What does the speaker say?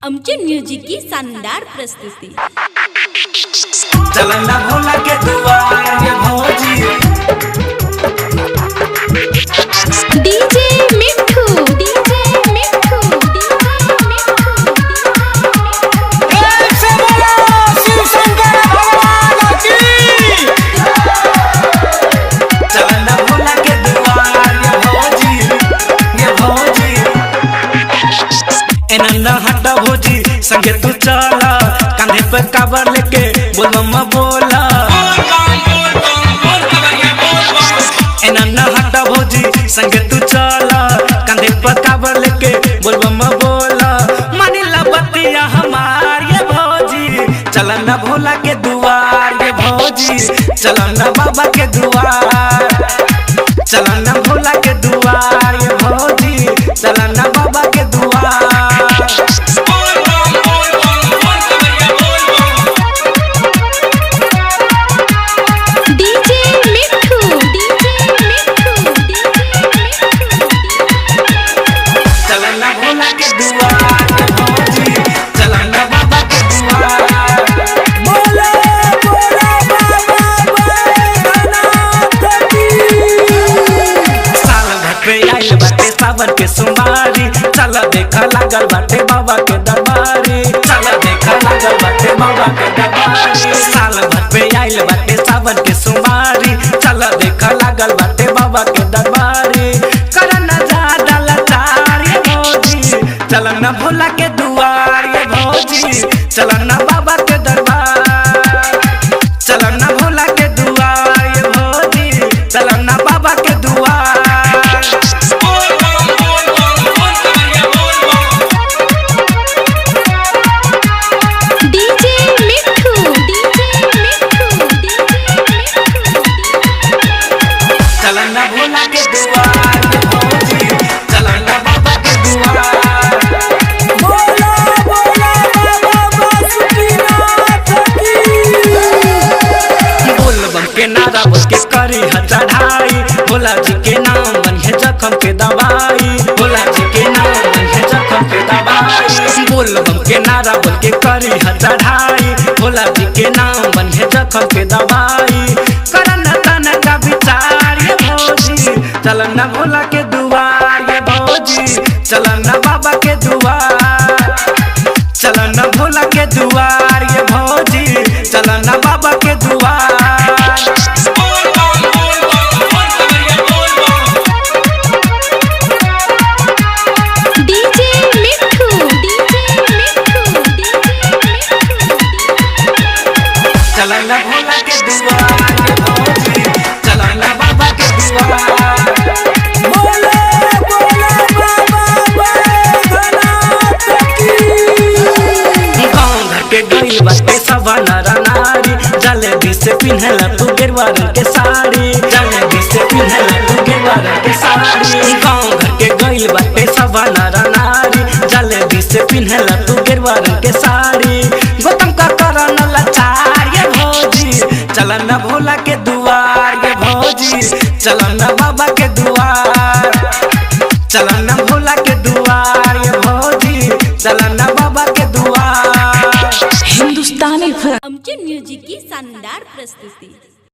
आमचे म्युझिक की शानदार प्रस्तुती। चलना भोला के दुआर ये भौजी डीजे मिठू से बोलो शिव शंकर भगवान की। चलना भोला के दुआर ये भौजी एनन्ना हटा भौजी संगे तू चला कांधे पे काबर लेके बोल मम्मा बोला एनन्ना हटा भौजी संगे तू चला कांधे पे काबर लेके बोल मम्मा बोला मानी ला बतिया हमार ये भौजी चलना भोला के दुआर ये भौजी चलना बाबा के दुआर चलना भोला के दुआर ये भौजी चलना बाबा के दुआर। चलना भोला के दुआर ये भौजी चलना बाबा के दुआर। बोले बोले बाबा बैद्यनाथ की। साल भर पे आइल बाटे सावन के सोमवारी चल देखा लागल बाटे बाबा के दरबारी चल देखा लागल बाटे बाबा के दरबारी। साल भर पे आइल बाटे सावन के सोमवारी चल देखा लागल बाटे बाबा के दरबारी करना ज्यादा लाचार ये भौजी चलना भोला के दुआर ये भौजी चलना बाबा के दरबार चलना भोला के दुआर ये भौजी चलना बाबा के दुआर। डीजे मिठू चलना भोला के दुआर ये भौजी चलना बाबा के दुआर। बोला बोला बाबा बासुकीनाथ की। बोल बम के नारा बोल के करी है चढ़ाई भोला जी के नाम बनिए जखम के दवाई भोला जी के नाम बनिए जखम के दवाई। बोल बम के नारा बोल के करी है चढ़ाई भोला जी के नाम बनिए जखम के दवाई करना तना का विचार ये भौजी चलना भोला के दुआर ये भौजी चलना बाबा के दुआर चलना भोला के दुआर ये भौजी चलना बाबा के दुआर। डीजे मिठू चलना भोला के दुआर ये भौजी चलना बाबा के दुआर। बोले बोले बाबा बैद्यनाथ की। गाँव घर के गई बाटे सब नर नारी जलेबी से पिन्हला तू गेरुआ रंग के साड़ी जलेबी से पिन्हला तू गेरुआ रंग के साड़ी। गाँव घर के गई बाटे सब नर नारी जलेबी से पिन्हला तू गेरुआ रंग के साड़ी गौतम का करन लाचार ये भौजी चलना भोला के दुआर ये भौजी चलना बाबा के दुआर चलना भोला के दुआर ये भौजी चलना बाबा के दुआर। हिंदुस्तानी आमचे म्युझिक की शानदार प्रस्तुती।